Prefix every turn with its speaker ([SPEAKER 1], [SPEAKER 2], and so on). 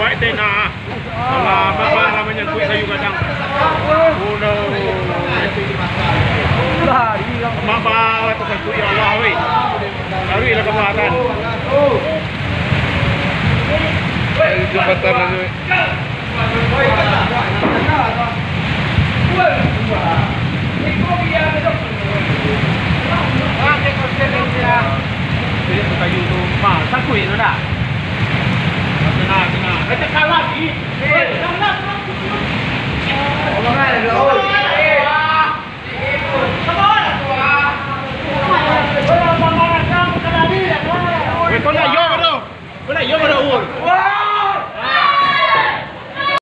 [SPEAKER 1] White tena. Alah, bapa namanya kuih kayu kacang. Oh no. Bapa atau kuih Allah weh. Baru ia kemakan. Jembatan aja. Kayu tu, tak kuih tu dah. Tenang. Kita kalah lagi. Kalah. Orang ada dulu. Kau nak yo baru.